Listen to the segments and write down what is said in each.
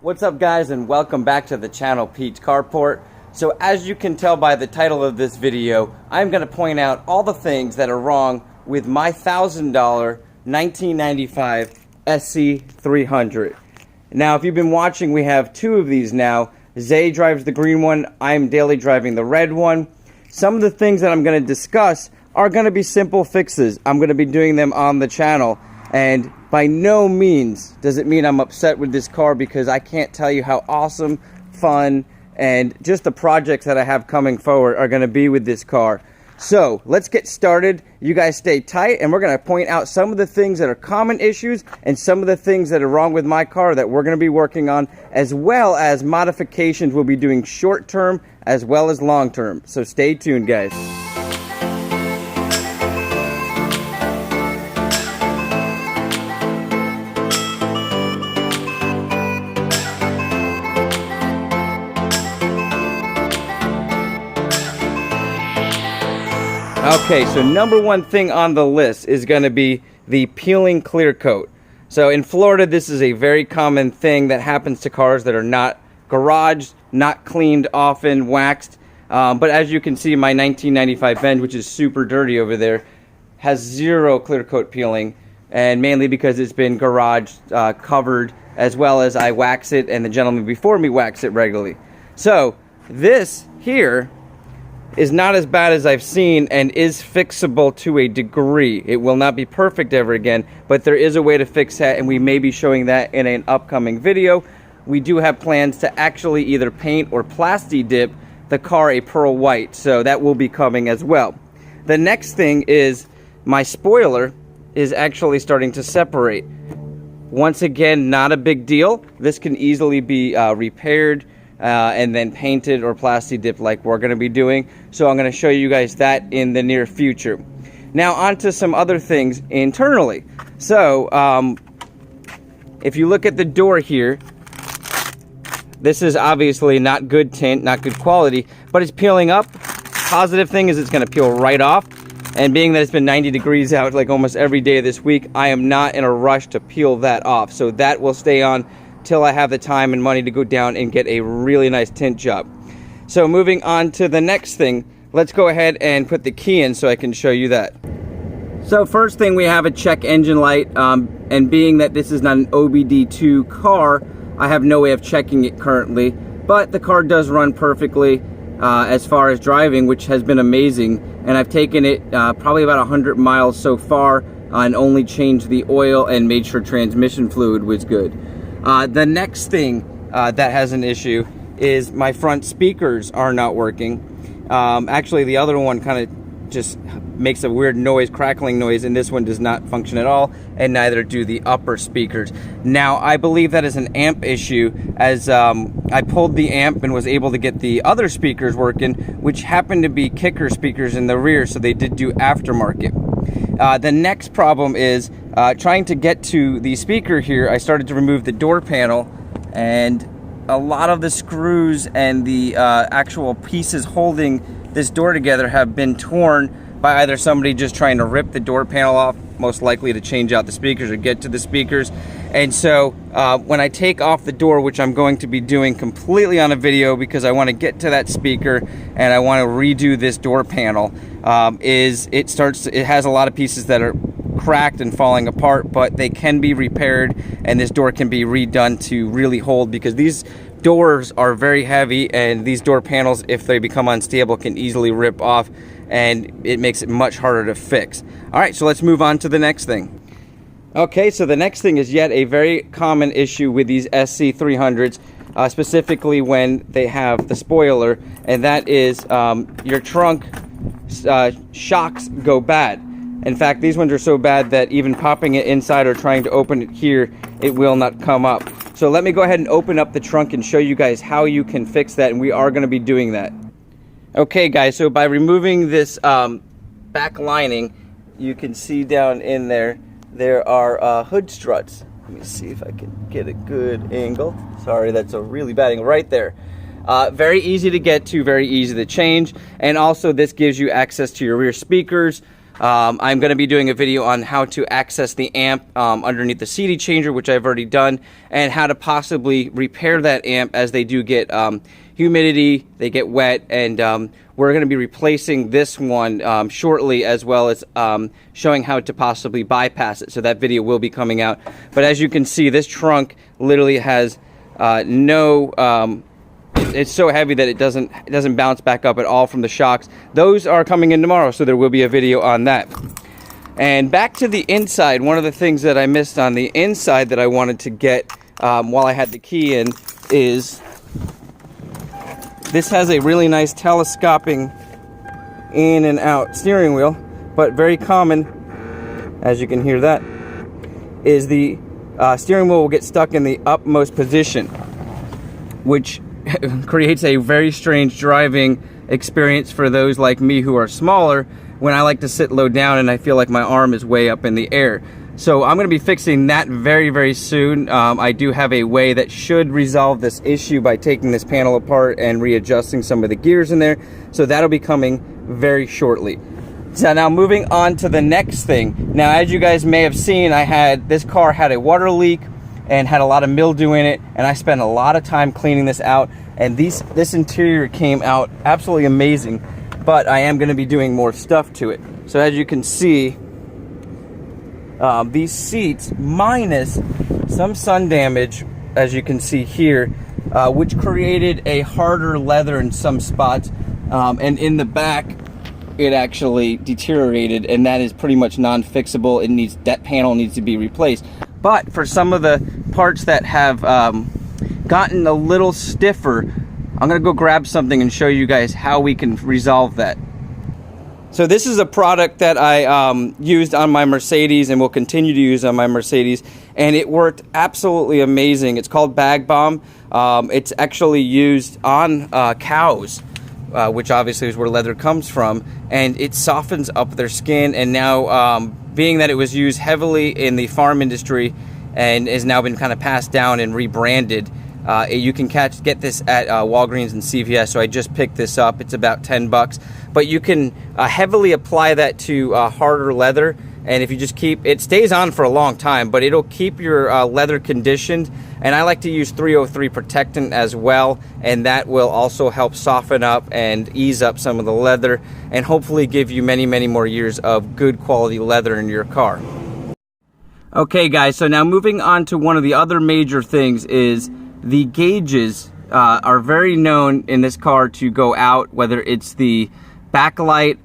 What's up, guys, and welcome back to the channel, Pete's Carport. So as you can tell by the title of this video, I'm going to point out all the things that are wrong with my $1,000 1995 SC300. Now, if you've been watching, we have two of these now. Zay drives the green one, I'm daily driving the red one. Some of the things that I'm going to discuss are going to be simple fixes. I'm going to be doing them on the channel, and by no means does it mean I'm upset with this car, because I can't tell you how awesome, fun, and just the projects that I have coming forward are going to be with this car. So let's get started. You guys stay tight, and we're going to point out some of the things that are common issues and some of the things that are wrong with my car that we're going to be working on, as well as modifications we'll be doing short term as well as long term. So stay tuned, guys. Okay, so number one thing on the list is going to be the peeling clear coat. So in Florida, this is a very common thing that happens to cars that are not garaged, not cleaned often, waxed. But as you can see, my 1995 Benz, which is super dirty over there, has zero clear coat peeling, and mainly because it's been garage covered, as well as I wax it and the gentleman before me wax it regularly. So this here is not as bad as I've seen and is fixable to a degree. It will not be perfect ever again, but there is a way to fix that, and we may be showing that in an upcoming video. We do have plans to actually either paint or plasti dip the car a pearl white, so that will be coming as well. The next thing is my spoiler is actually starting to separate. Once again, not a big deal. This can easily be repaired and then painted or plasti dipped like we're going to be doing. So I'm going to show you guys that in the near future. Now on to some other things internally. So if you look at the door here, this is obviously not good tint, not good quality, but it's peeling up. Positive thing is it's going to peel right off. And being that it's been 90 degrees out like almost every day this week, I am not in a rush to peel that off. So that will stay on till I have the time and money to go down and get a really nice tint job. So moving on to the next thing, let's go ahead and put the key in so I can show you that. So first thing, we have a check engine light, and being that this is not an OBD2 car, I have no way of checking it currently, but the car does run perfectly as far as driving, which has been amazing, and I've taken it probably about 100 miles so far and only changed the oil and made sure transmission fluid was good. The next thing that has an issue is my front speakers are not working. Actually, the other one kind of just makes a weird noise, crackling noise, and this one does not function at all, and neither do the upper speakers. Now, I believe that is an amp issue, as I pulled the amp and was able to get the other speakers working, which happened to be kicker speakers in the rear, so they did do aftermarket. The next problem is trying to get to the speaker here. I started to remove the door panel, and a lot of the screws and the actual pieces holding this door together have been torn by either somebody just trying to rip the door panel off, most likely to change out the speakers or get to the speakers. And so when I take off the door, which I'm going to be doing completely on a video because I want to get to that speaker and I want to redo this door panel, it has a lot of pieces that are cracked and falling apart, but they can be repaired, and this door can be redone to really hold, because these doors are very heavy, and these door panels, if they become unstable, can easily rip off, and it makes it much harder to fix. All right, so let's move on to the next thing. Okay, so the next thing is yet a very common issue with these SC300s, specifically when they have the spoiler, and that is your trunk shocks go bad. In fact, these ones are so bad that even popping it inside or trying to open it here, it will not come up. So let me go ahead and open up the trunk and show you guys how you can fix that, and we are going to be doing that. Okay, guys, so by removing this back lining, you can see down in there are hood struts. Let me see if I can get a good angle. Sorry, that's a really bad angle right there. Very easy to get to, very easy to change, and also this gives you access to your rear speakers. I'm going to be doing a video on how to access the amp underneath the CD changer, which I've already done, and how to possibly repair that amp as they do get humidity, they get wet, and we're going to be replacing this one shortly, as well as showing how to possibly bypass it. So that video will be coming out. But as you can see, this trunk literally has it's so heavy that it doesn't bounce back up at all from the shocks. Those are coming in tomorrow, so there will be a video on that. And back to the inside, one of the things that I missed on the inside that I wanted to get while I had the key in is this has a really nice telescoping in and out steering wheel, but very common, as you can hear that, is the steering wheel will get stuck in the upmost position, which creates a very strange driving experience for those like me who are smaller, when I like to sit low down and I feel like my arm is way up in the air. So I'm going to be fixing that very, very soon. I do have a way that should resolve this issue by taking this panel apart and readjusting some of the gears in there. So that'll be coming very shortly. So now moving on to the next thing. Now, as you guys may have seen, this car had a water leak and had a lot of mildew in it, and I spent a lot of time cleaning this out, and this interior came out absolutely amazing, but I am going to be doing more stuff to it. So as you can see, these seats, minus some sun damage, as you can see here, which created a harder leather in some spots, and in the back it actually deteriorated, and that is pretty much non-fixable. That panel needs to be replaced. But for some of the parts that have gotten a little stiffer, I'm gonna go grab something and show you guys how we can resolve that. So this is a product that I used on my Mercedes and will continue to use on my Mercedes, and it worked absolutely amazing. It's called Bag Balm. It's actually used on cows, which obviously is where leather comes from, and it softens up their skin. And now, being that it was used heavily in the farm industry and has now been kind of passed down and rebranded, you can get this at Walgreens and CVS. So I just picked this up. It's about 10 bucks, but you can heavily apply that to harder leather, and if you just it stays on for a long time, but it'll keep your leather conditioned. And I like to use 303 protectant as well, and that will also help soften up and ease up some of the leather, and hopefully give you many, many more years of good quality leather in your car. Okay guys, so now moving on to one of the other major things is the gauges are very known in this car to go out, whether it's the backlight,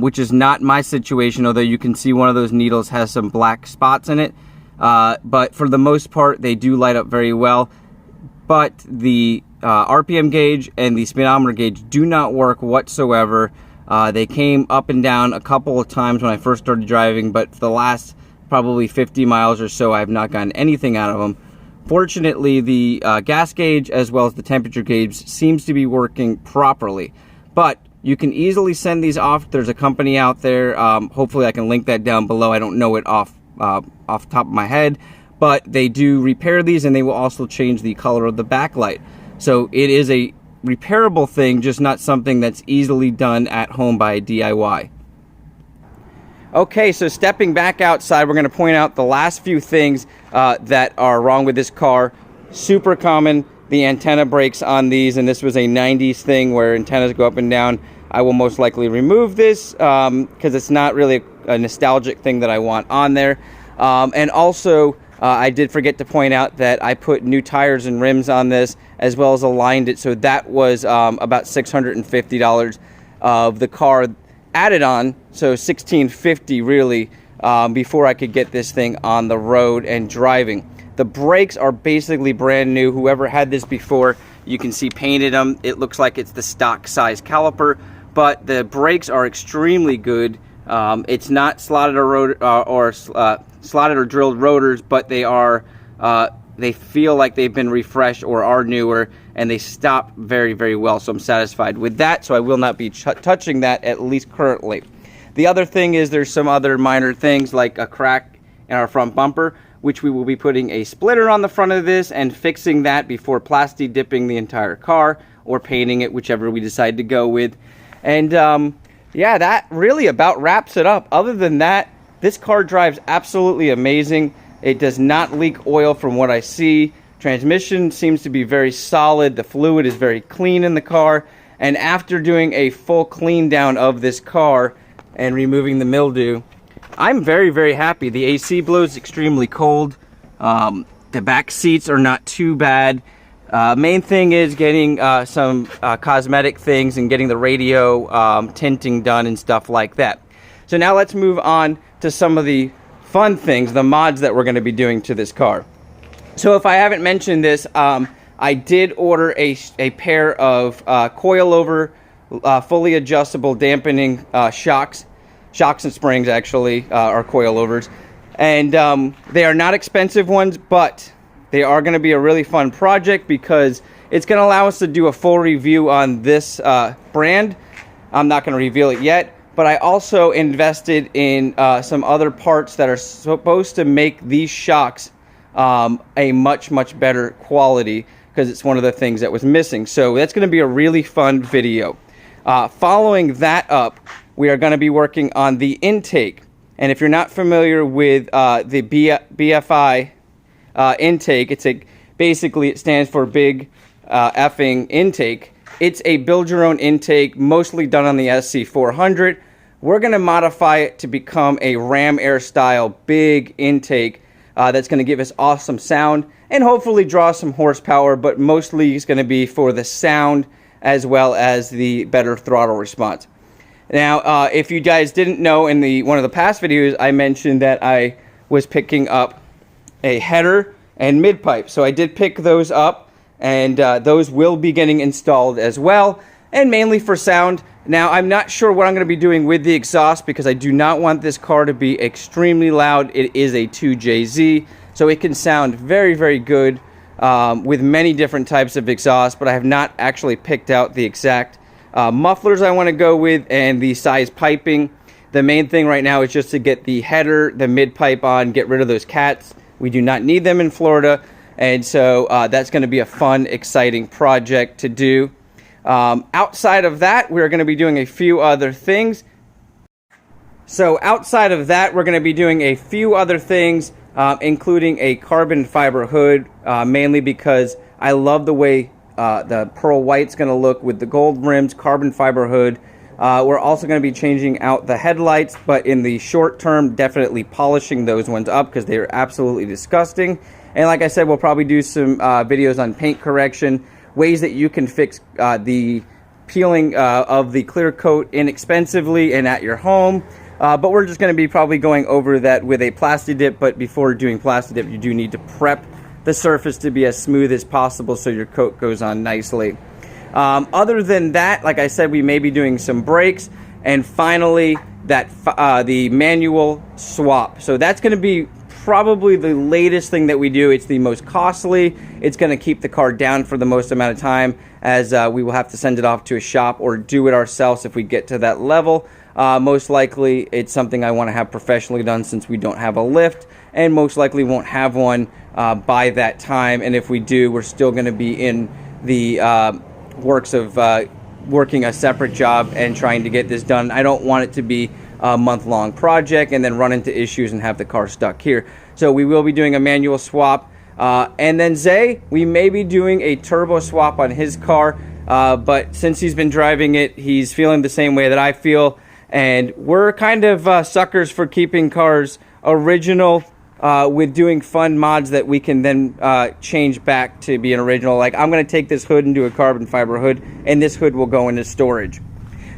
which is not my situation, although you can see one of those needles has some black spots in it. But for the most part, they do light up very well. But the RPM gauge and the speedometer gauge do not work whatsoever. They came up and down a couple of times when I first started driving, but for the last probably 50 miles or so, I have not gotten anything out of them. Fortunately, the gas gauge as well as the temperature gauge seems to be working properly. But you can easily send these off. There's a company out there. Hopefully I can link that down below. I don't know it off the top of my head, but they do repair these, and they will also change the color of the backlight. So it is a repairable thing, just not something that's easily done at home by DIY. Okay, so stepping back outside, we're going to point out the last few things that are wrong with this car. Super common, the antenna breaks on these, and this was a 90s thing where antennas go up and down. I will most likely remove this because it's not really a nostalgic thing that I want on there. And also, I did forget to point out that I put new tires and rims on this, as well as aligned it. So that was about $650 of the car added on. So $1,650 really before I could get this thing on the road and driving. The brakes are basically brand new. Whoever had this before, you can see painted them. It looks like it's the stock size caliper, but the brakes are extremely good. It's not slotted or slotted or drilled rotors, but they are. They feel like they've been refreshed or are newer, and they stop very, very well. So I'm satisfied with that. So I will not be touching that, at least currently. The other thing is there's some other minor things like a crack in our front bumper, which we will be putting a splitter on the front of this and fixing that before plasti dipping the entire car or painting it, whichever we decide to go with. And yeah, that really about wraps it up. Other than that, this car drives absolutely amazing. It does not leak oil from what I see. Transmission seems to be very solid. The fluid is very clean in the car. And after doing a full clean down of this car and removing the mildew, I'm very, very happy. The AC blows extremely cold. The back seats are not too bad. Main thing is getting some cosmetic things and getting the radio tinting done and stuff like that. So now let's move on to some of the fun things, the mods that we're going to be doing to this car. So if I haven't mentioned this, I did order a pair of coilover, fully adjustable dampening shocks and springs actually, are coilovers. And they are not expensive ones, but they are going to be a really fun project because it's going to allow us to do a full review on this brand. I'm not going to reveal it yet, but I also invested in some other parts that are supposed to make these shocks a much, much better quality because it's one of the things that was missing. So that's going to be a really fun video. Following that up, we are going to be working on the intake. And if you're not familiar with the BFI intake, basically it stands for big effing intake. It's a build your own intake, mostly done on the SC300. We're going to modify it to become a ram air style big intake that's going to give us awesome sound and hopefully draw some horsepower, but mostly it's going to be for the sound as well as the better throttle response. Now, if you guys didn't know, in one of the past videos, I mentioned that I was picking up a header and mid pipe. So I did pick those up, and those will be getting installed as well, and mainly for sound. Now, I'm not sure what I'm going to be doing with the exhaust because I do not want this car to be extremely loud. It is a 2JZ, so it can sound very, very good with many different types of exhaust, but I have not actually picked out the exact mufflers I want to go with and the size piping. The main thing right now is just to get the header, the mid pipe on, get rid of those cats. We do not need them in Florida, and so that's going to be a fun, exciting project to do. Outside of that, we're going to be doing a few other things. So outside of that, we're going to be doing a few other things, including a carbon fiber hood, mainly because I love the way the pearl white's going to look with the gold rims, carbon fiber hood. We're also going to be changing out the headlights, but in the short term, definitely polishing those ones up because they are absolutely disgusting. And like I said, we'll probably do some videos on paint correction, ways that you can fix the peeling of the clear coat inexpensively and at your home. But we're just going to be probably going over that with a Plasti Dip, but before doing Plasti Dip, you do need to prep the surface to be as smooth as possible so your coat goes on nicely. Other than that, like I said, we may be doing some brakes, and finally the manual swap. So that's going to be probably the latest thing that we do. It's the most costly. It's going to keep the car down for the most amount of time, as we will have to send it off to a shop or do it ourselves if we get to that level. Most likely it's something I want to have professionally done since we don't have a lift, and most likely won't have one by that time. And if we do, we're still going to be in the works of working a separate job and trying to get this done. I don't want it to be a month-long project and then run into issues and have the car stuck here. So we will be doing a manual swap. And then Zay, we may be doing a turbo swap on his car, but since he's been driving it, he's feeling the same way that I feel. And we're kind of suckers for keeping cars original with doing fun mods that we can then change back to be an original. Like, I'm going to take this hood and do a carbon fiber hood, and this hood will go into storage.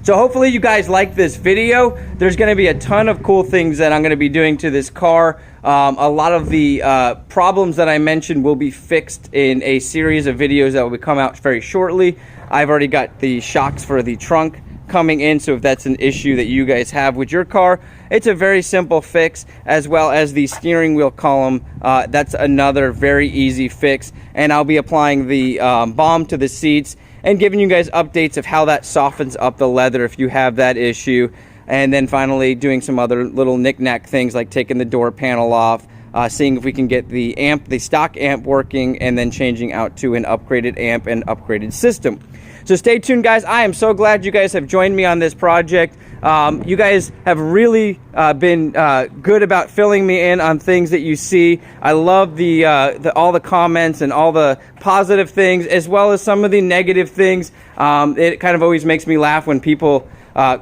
So hopefully you guys like this video. There's going to be a ton of cool things that I'm going to be doing to this car. A lot of the problems that I mentioned will be fixed in a series of videos that will come out very shortly. I've already got the shocks for the trunk coming in, so if that's an issue that you guys have with your car, it's a very simple fix, as well as the steering wheel column. That's another very easy fix, and I'll be applying the balm to the seats and giving you guys updates of how that softens up the leather if you have that issue. And then finally doing some other little knick-knack things like taking the door panel off, seeing if we can get the stock amp working, and then changing out to an upgraded amp and upgraded system. So stay tuned, guys. I am so glad you guys have joined me on this project. You guys have really been good about filling me in on things that you see. I love all the comments and all the positive things, as well as some of the negative things. It kind of always makes me laugh when people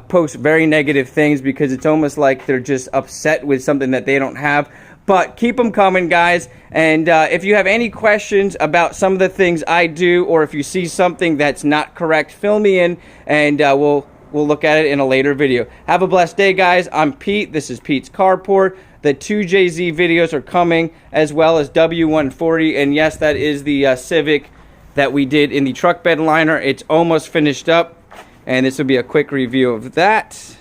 post very negative things, because it's almost like they're just upset with something that they don't have. But keep them coming, guys. And if you have any questions about some of the things I do, or if you see something that's not correct, fill me in, and we'll look at it in a later video. Have a blessed day, guys. I'm Pete. This is Pete's Carport. The 2JZ videos are coming, as well as W140. And yes, that is the Civic that we did in the truck bed liner. It's almost finished up, and this will be a quick review of that.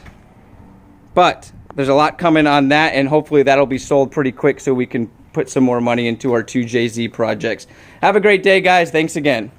But there's a lot coming on that, and hopefully that'll be sold pretty quick so we can put some more money into our 2JZ projects. Have a great day, guys. Thanks again.